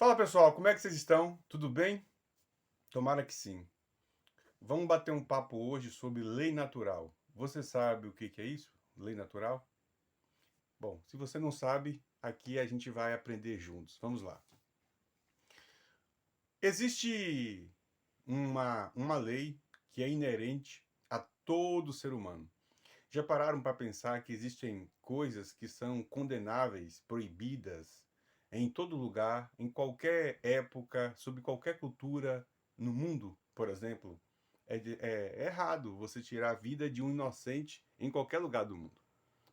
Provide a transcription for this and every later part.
Fala pessoal, como é que vocês estão? Tudo bem? Tomara que sim. Vamos bater um papo hoje sobre lei natural. Você sabe o que é isso? Lei natural? Bom, se você não sabe, aqui a gente vai aprender juntos. Vamos lá. Existe uma lei que é inerente a todo ser humano. Já pararam para pensar que existem coisas que são condenáveis, proibidas, em todo lugar, em qualquer época, sob qualquer cultura no mundo, por exemplo? É errado você tirar a vida de um inocente em qualquer lugar do mundo.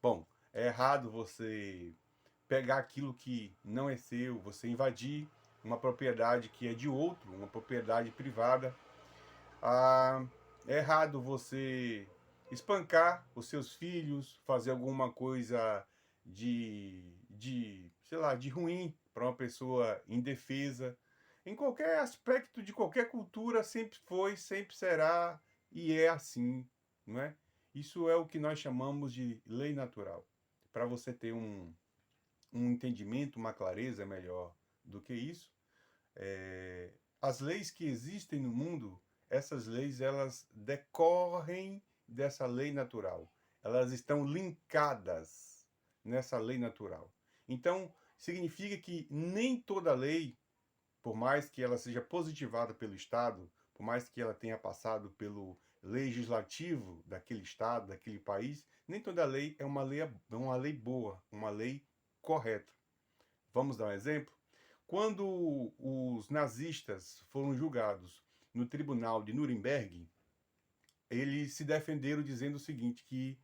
Bom, é errado você pegar aquilo que não é seu, você invadir uma propriedade que é de outro, uma propriedade privada. Ah, é errado você espancar os seus filhos, fazer alguma coisa sei lá, de ruim para uma pessoa indefesa. Em qualquer aspecto de qualquer cultura sempre foi, sempre será e é assim, não é? Isso é o que nós chamamos de lei natural. Para você ter um entendimento, uma clareza melhor do que isso, as leis que existem no mundo, essas leis elas decorrem dessa lei natural. Elas estão linkadas nessa lei natural. Então, significa que nem toda lei, por mais que ela seja positivada pelo Estado, por mais que ela tenha passado pelo legislativo daquele Estado, daquele país, nem toda lei é uma lei boa, uma lei correta. Vamos dar um exemplo? Quando os nazistas foram julgados no tribunal de Nuremberg, eles se defenderam dizendo o seguinte, que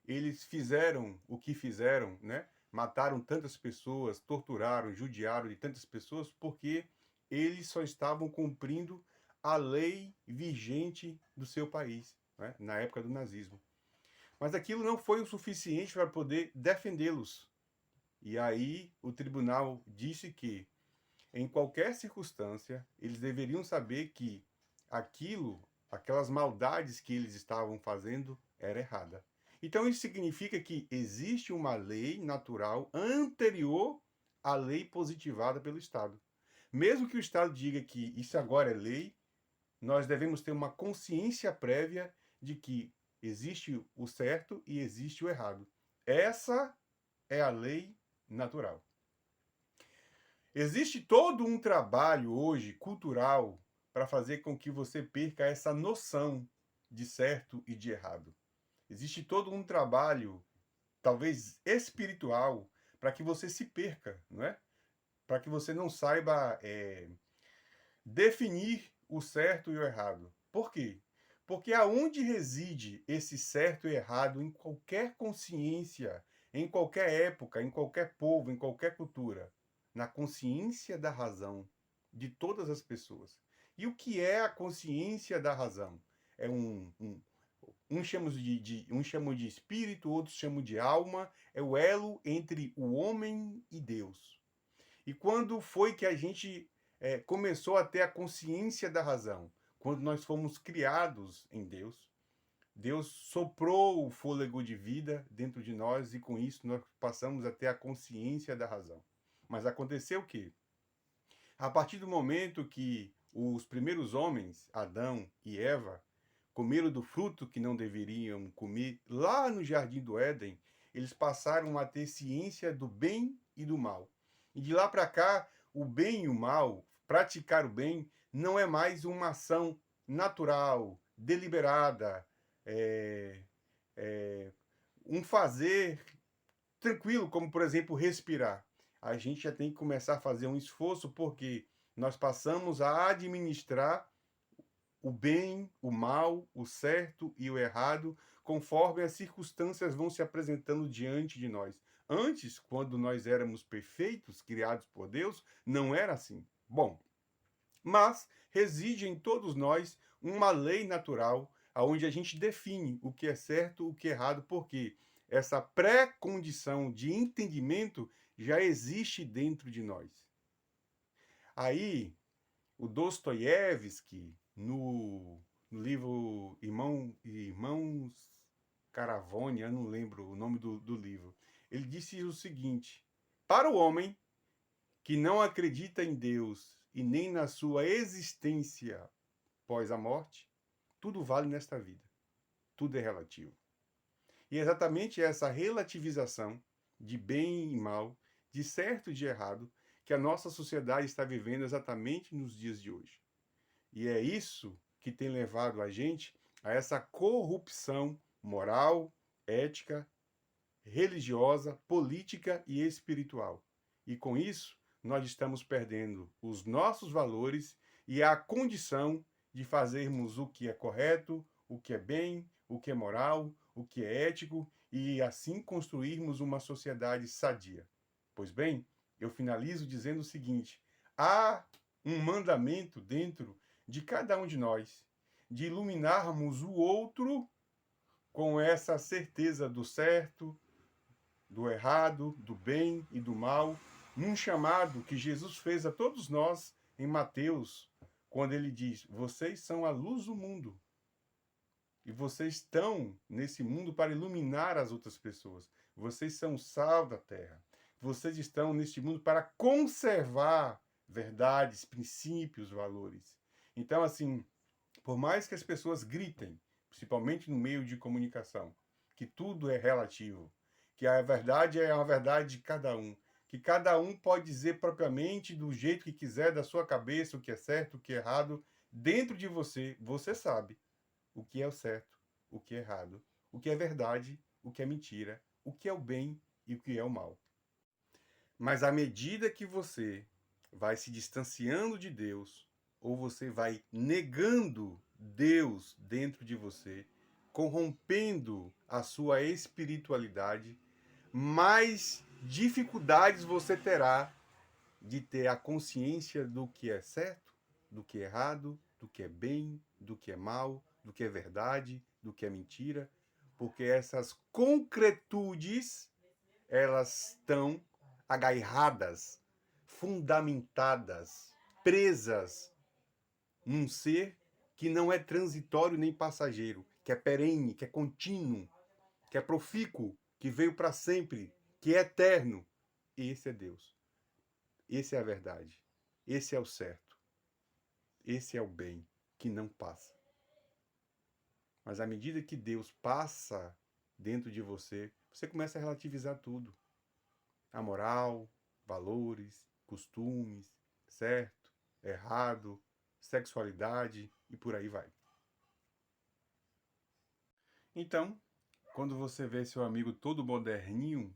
eles fizeram o que fizeram, né? Mataram tantas pessoas, torturaram, judiaram de tantas pessoas, porque eles só estavam cumprindo a lei vigente do seu país, né? Na época do nazismo. Mas aquilo não foi o suficiente para poder defendê-los. E aí o tribunal disse que em qualquer circunstância, eles deveriam saber que aquelas maldades que eles estavam fazendo, era errada. Então isso significa que existe uma lei natural anterior à lei positivada pelo Estado. Mesmo que o Estado diga que isso agora é lei, nós devemos ter uma consciência prévia de que existe o certo e existe o errado. Essa é a lei natural. Existe todo um trabalho hoje cultural para fazer com que você perca essa noção de certo e de errado. Existe todo um trabalho, talvez espiritual, para que você se perca, não é? Para que você não saiba definir o certo e o errado. Por quê? Porque aonde reside esse certo e errado em qualquer consciência, em qualquer época, em qualquer povo, em qualquer cultura? Na consciência da razão de todas as pessoas. E o que é a consciência da razão? É um chamam de espírito, outros chamam de alma, é o elo entre o homem e Deus. E quando foi que a gente começou a ter a consciência da razão? Quando nós fomos criados em Deus. Deus soprou o fôlego de vida dentro de nós e com isso nós passamos a ter a consciência da razão. Mas aconteceu o quê? A partir do momento que os primeiros homens, Adão e Eva, comeram do fruto que não deveriam comer, lá no jardim do Éden, eles passaram a ter ciência do bem e do mal. E de lá para cá, o bem e o mal, praticar o bem, não é mais uma ação natural, deliberada, é, é, um fazer tranquilo, como por exemplo respirar. A gente já tem que começar a fazer um esforço porque nós passamos a administrar o bem, o mal, o certo e o errado, conforme as circunstâncias vão se apresentando diante de nós. Antes, quando nós éramos perfeitos, criados por Deus, não era assim. Bom, mas reside em todos nós uma lei natural, onde a gente define o que é certo, o que é errado, porque essa pré-condição de entendimento já existe dentro de nós. Aí, o Dostoiévski, no livro Irmãos Caravone, eu não lembro o nome do livro, ele disse o seguinte: para o homem, que não acredita em Deus e nem na sua existência pós a morte, tudo vale nesta vida. Tudo é relativo. E é exatamente essa relativização de bem e mal, de certo e de errado, que a nossa sociedade está vivendo exatamente nos dias de hoje. E é isso que tem levado a gente a essa corrupção moral, ética, religiosa, política e espiritual. E com isso, nós estamos perdendo os nossos valores e a condição de fazermos o que é correto, o que é bem, o que é moral, o que é ético e assim construirmos uma sociedade sadia. Pois bem, eu finalizo dizendo o seguinte: há um mandamento dentro de cada um de nós de iluminarmos o outro com essa certeza do certo, do errado, do bem e do mal, num chamado que Jesus fez a todos nós em Mateus, quando ele diz: vocês são a luz do mundo. E vocês estão nesse mundo para iluminar as outras pessoas. Vocês são o sal da terra. Vocês estão neste mundo para conservar verdades, princípios, valores. Então, assim, por mais que as pessoas gritem, principalmente no meio de comunicação, que tudo é relativo, que a verdade é a verdade de cada um, que cada um pode dizer propriamente do jeito que quiser, da sua cabeça, o que é certo, o que é errado, dentro de você, você sabe o que é o certo, o que é errado, o que é verdade, o que é mentira, o que é o bem e o que é o mal. Mas à medida que você vai se distanciando de Deus, ou você vai negando Deus dentro de você, corrompendo a sua espiritualidade, mais dificuldades você terá de ter a consciência do que é certo, do que é errado, do que é bem, do que é mal, do que é verdade, do que é mentira, porque essas concretudes, elas estão agarradas, fundamentadas, presas num ser que não é transitório nem passageiro, que é perene, que é contínuo, que é profícuo, que veio para sempre, que é eterno. Esse é Deus. Esse é a verdade. Esse é o certo. Esse é o bem que não passa. Mas à medida que Deus passa dentro de você, você começa a relativizar tudo. A moral, valores, costumes, certo, errado, sexualidade e por aí vai. Então, quando você vê seu amigo todo moderninho,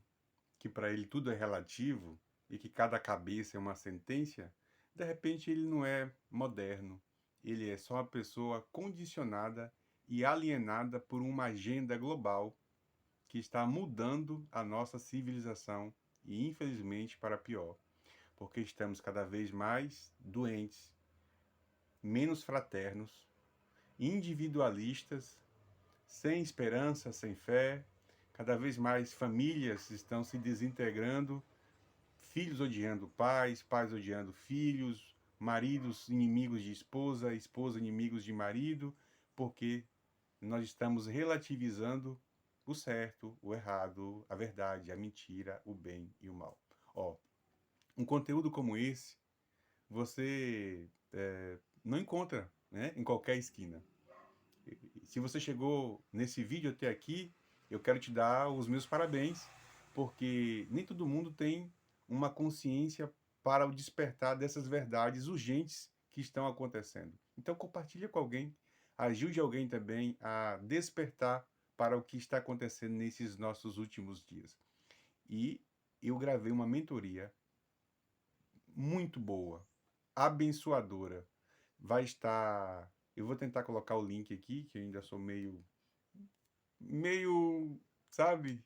que para ele tudo é relativo e que cada cabeça é uma sentença, de repente ele não é moderno. Ele é só uma pessoa condicionada e alienada por uma agenda global que está mudando a nossa civilização e, infelizmente, para pior, porque estamos cada vez mais doentes, menos fraternos, individualistas, sem esperança, sem fé. Cada vez mais famílias estão se desintegrando, filhos odiando pais, pais odiando filhos, maridos inimigos de esposa, esposa inimigos de marido, porque nós estamos relativizando o certo, o errado, a verdade, a mentira, o bem e o mal. Ó, um conteúdo como esse, você não encontra, né, em qualquer esquina. Se você chegou nesse vídeo até aqui, eu quero te dar os meus parabéns, porque nem todo mundo tem uma consciência para o despertar dessas verdades urgentes que estão acontecendo. Então compartilha com alguém, ajude alguém também a despertar para o que está acontecendo nesses nossos últimos dias. E eu gravei uma mentoria muito boa, abençoadora. Vai estar... Eu vou tentar colocar o link aqui, que eu ainda sou meio, sabe?